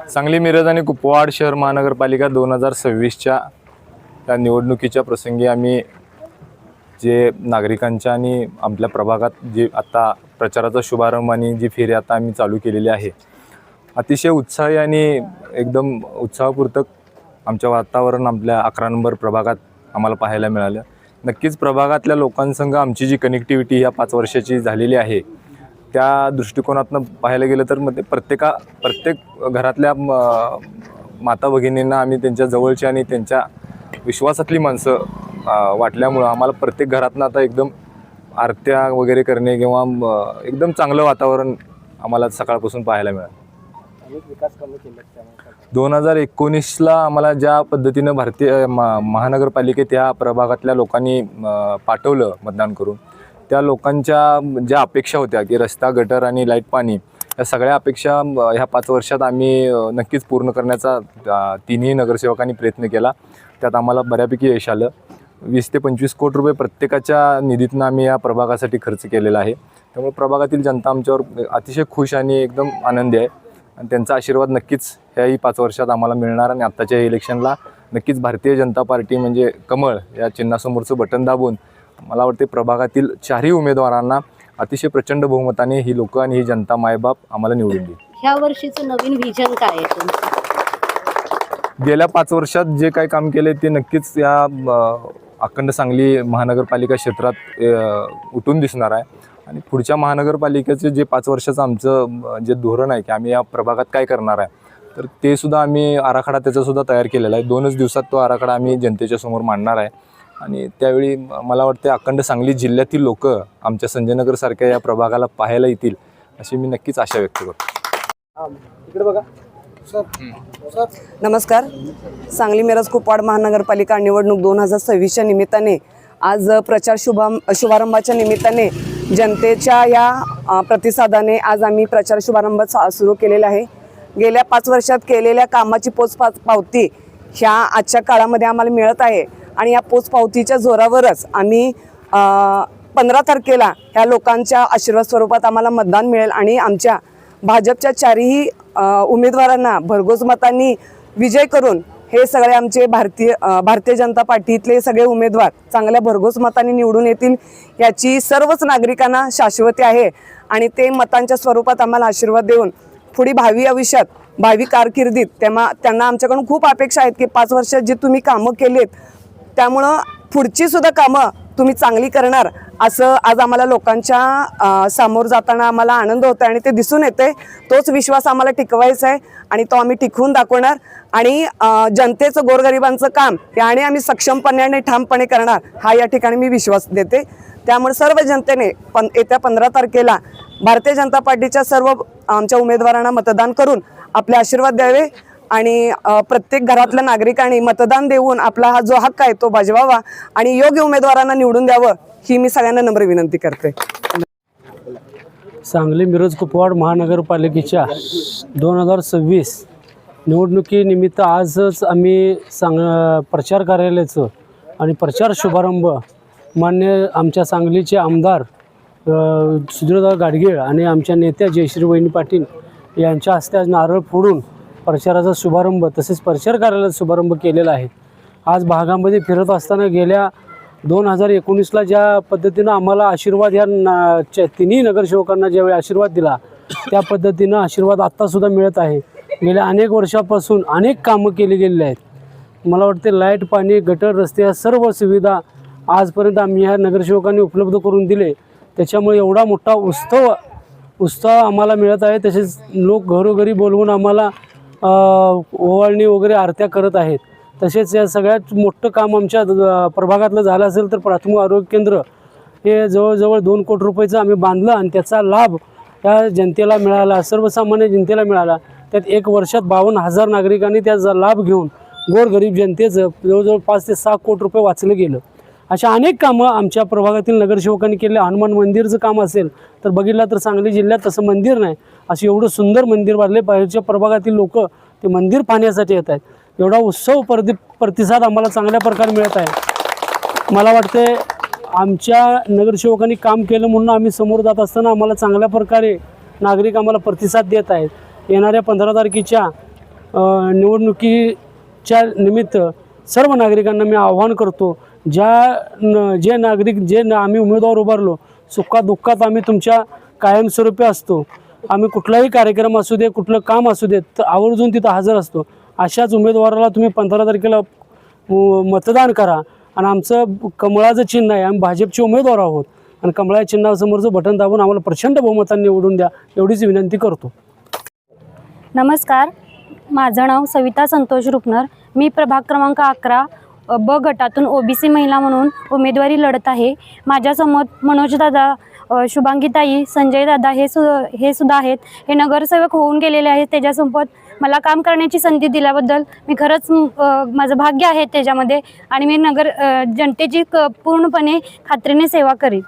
सांगली मिरज आणि कुपवाड शहर महानगरपालिका 2026च्या त्या निवडणुकीच्या प्रसंगी आम्ही जे नागरिकांच्या आणि आपल्या प्रभागात जे आता प्रचाराचा शुभारंभ आणि जी फेरी आता आम्ही चालू केलेली आहे, अतिशय उत्साही आणि एकदम उत्साहपूर्वक आमच्या वातावरण आपल्या 11 नंबर प्रभागात आम्हाला पाहायला मिळालं। नक्कीच प्रभागातल्या लोकांसंग आमची जी कनेक्टिव्हिटी या 5 वर्षाची झालेली आहे, त्या दृष्टिकोनातून पाहायला गेलं तर मध्ये प्रत्येक घरातल्या माता भगिनींना आम्ही त्यांच्या जवळची आणि त्यांच्या विश्वासातली माणसं वाटल्यामुळं आम्हाला प्रत्येक घरातनं आता एकदम आरत्या वगैरे करणे किंवा एकदम चांगलं वातावरण आम्हाला सकाळपासून पाहायला मिळालं। 2019ला आम्हाला ज्या पद्धतीनं भारतीय महानगरपालिकेत या प्रभागातल्या लोकांनी पाठवलं मतदान करून, त्या लोकांच्या ज्या अपेक्षा होत्या की रस्ता, गटर आणि लाईट पाणी, या सगळ्या अपेक्षा ह्या 5 वर्षात आम्ही नक्कीच पूर्ण करण्याचा तिन्ही नगरसेवकांनी प्रयत्न केला। त्यात आम्हाला बऱ्यापैकी यश आलं। 20 ते 25 कोटी रुपये प्रत्येकाच्या निधीतून आम्ही या प्रभागासाठी खर्च केलेला आहे। त्यामुळे प्रभागातील जनता आमच्यावर अतिशय खुश आणि एकदम आनंदी आहे आणि त्यांचा आशीर्वाद नक्कीच ह्याही 5 वर्षात आम्हाला मिळणार आणि आत्ताच्या इलेक्शनला नक्कीच भारतीय जनता पार्टी म्हणजे कमळ या चिन्हासमोरचं बटन दाबून मला वाटते प्रभागातील 4ही उमेदवारांना अतिशय प्रचंड बहुमताने ही लोक आणि ही जनता मायबाप आम्हाला निवडून देईल। ह्या वर्षीचं नवीन व्हिजन काय आहे तुमचं? गेल्या 5 वर्षात जे काही काम केले ते नक्कीच या अखंड सांगली महानगरपालिका क्षेत्रात उठून दिसणार आहे आणि पुढच्या महानगरपालिकेचे जे 5 वर्षाचं आमचं जे धोरण आहे की आम्ही या प्रभागात काय करणार आहे, तर ते सुद्धा आम्ही आराखडा त्याचासुद्धा तयार केलेला आहे। 2च दिवसात तो आराखडा आम्ही जनतेच्या समोर मांडणार आहे आणि त्यावेळी मला वाटते अखंड सांगली जिल्ह्यातील लोक आमच्या संजयनगरसारख्या या प्रभागाला पाहायला येतील अशी मी नक्कीच आशा व्यक्त करतो। इकडे बघा नमस्कार। सांगली मिरज कुपवाड महानगरपालिका निवडणूक 2026च्या निमित्ताने आज प्रचार शुभारंभाच्या निमित्ताने जनतेच्या या प्रतिसादाने आज आम्ही प्रचार शुभारंभ सुरू केलेला आहे। गेल्या 5 वर्षात केलेल्या कामाची पोचपावती ह्या आजच्या काळामध्ये आम्हाला मिळत आहे आणि या पोचपावतीच्या जोरावरच आम्ही 15 तारखेला ह्या लोकांच्या आशीर्वाद स्वरूपात आम्हाला मतदान मिळेल आणि आमच्या भाजपच्या 4ही उमेदवारांना भरघोस मतांनी विजय करून हे सगळे आमचे भारतीय जनता पार्टीतले सगळे उमेदवार चांगल्या भरघोस मतांनी निवडून येतील याची सर्वच नागरिकांना शाश्वती आहे आणि ते मतांच्या स्वरूपात आम्हाला आशीर्वाद देऊन पुढे भावी आयुष्यात भावी कारकिर्दीत त्यांना आमच्याकडून खूप अपेक्षा आहेत की 5 वर्षात जे तुम्ही कामं केलेत त्यामुळं पुढची सुद्धा कामं तुम्ही चांगली करणार असं आज आम्हाला लोकांच्या समोर जाताना आम्हाला आनंद होतो आणि ते दिसून येते। तोच विश्वास आम्हाला टिकवायचा आहे आणि तो आम्ही टिकवून दाखवणार आणि जनतेचं गोरगरिबांचं काम याने आम्ही सक्षमपणे आणि ठामपणे करणार हा या ठिकाणी मी विश्वास देते। त्यामुळे सर्व जनतेने येत्या 15 तारखेला भारतीय जनता पार्टीच्या सर्व आमच्या उमेदवारांना मतदान करून आपले आशीर्वाद द्यावे आणि प्रत्येक घरातल्या नागरिकांनी मतदान देऊन आपला हा जो हक्क आहे तो बजवावा आणि योग्य उमेदवारांना निवडून द्यावं ही मी सगळ्यांना नम्र विनंती करते। सांगली मिरज कुपवाड महानगरपालिकेच्या 2026 निवडणुकीनिमित्त आजच आम्ही प्रचार कार्यालयाचं आणि प्रचार शुभारंभ मान्य आमच्या सांगलीचे आमदार सुधीरदादा गाडगीळ आणि आमच्या नेत्या जयश्री वहिनी पाटील यांच्या हस्ते आज नारळ फोडून प्रचाराचा शुभारंभ तसेच प्रचार कार्यालयाचा शुभारंभ केलेला आहे। आज भागामध्ये फिरत असताना गेल्या 2019ला ज्या पद्धतीनं आम्हाला आशीर्वाद या तिन्ही नगरसेवकांना ज्यावेळी आशीर्वाद दिला त्या पद्धतीनं आशीर्वाद आत्तासुद्धा मिळत आहे। गेल्या अनेक वर्षापासून अनेक कामं केली गेलेली आहेत। मला वाटते लाईट, पाणी, गटर, रस्ते या सर्व सुविधा आजपर्यंत आम्ही ह्या नगरसेवकांनी उपलब्ध करून दिले। त्याच्यामुळे एवढा मोठा उत्साह आम्हाला मिळत आहे। तसेच लोक घरोघरी बोलवून आम्हाला ओवाळणी वगैरे आरत्या करत आहेत। तसेच या सगळ्यात मोठं काम आमच्या प्रभागातलं झालं असेल तर प्राथमिक आरोग्य केंद्र हे जवळजवळ 2 कोटी रुपयाचं आम्ही बांधलं आणि त्याचा लाभ या जनतेला मिळाला, सर्वसामान्य जनतेला मिळाला। त्यात 1 वर्षात 52,000 नागरिकांनी त्याचा लाभ घेऊन गोरगरीब जनतेचं जवळजवळ 5 ते 6 कोटी रुपये वाचलं गेलं। अशा अनेक कामं आमच्या प्रभागातील नगरसेवकांनी केले। हनुमान मंदिरचं काम असेल तर बघितलं तर सांगली जिल्ह्यात तसं मंदिर नाही, असं एवढं सुंदर मंदिर बांधले। बाहेरच्या प्रभागातील लोक ते मंदिर पाहण्यासाठी येत आहेत। एवढा उत्सव प्रतिसाद आम्हाला चांगल्या प्रकारे मिळत आहे। मला वाटते आमच्या नगरसेवकांनी काम केलं म्हणून आम्ही समोर जात असताना आम्हाला चांगल्या प्रकारे नागरिक आम्हाला प्रतिसाद देत आहेत। येणाऱ्या 15 तारखेच्या निवडणुकीच्या निमित्त सर्व नागरिकांना मी आव्हान करतो, जे नागरिक आम्ही उमेदवार उभारलो, सुखात दुःखात आम्ही तुमच्या कायमस्वरूपी असतो. आम्ही कुठलाही कार्यक्रम असू दे, कुठलं काम असू दे, तर आवर्जून तिथं हजर असतो. अशाच उमेदवाराला तुम्ही 15 तारखेला मतदान करा. आणि आमचं कमळाचं चिन्ह आहे, आम्ही भाजपचे उमेदवार आहोत आणि कमळाच्या चिन्हासमोरचं बटन दाबून आम्हाला प्रचंड बहुमताने निवडून द्या, एवढीच विनंती करतो. नमस्कार, माझं नाव सविता संतोष रुपनर. मी प्रभाग क्रमांक 11 ब गटातून ओबीसी महिला म्हणून उमेदवारी लढत आहे. माझ्यासमोर मनोजदादा, शुभांगीताई, संजयदादा हे सुद्धा आहेत. हे नगरसेवक होऊन गेलेले आहेत. त्याच्यासोबत मला काम करण्याची संधी दिल्याबद्दल मी खरंच माझं भाग्य आहे त्याच्यामध्ये. आणि मी जनतेची पूर्णपणे खात्रीने सेवा करीन.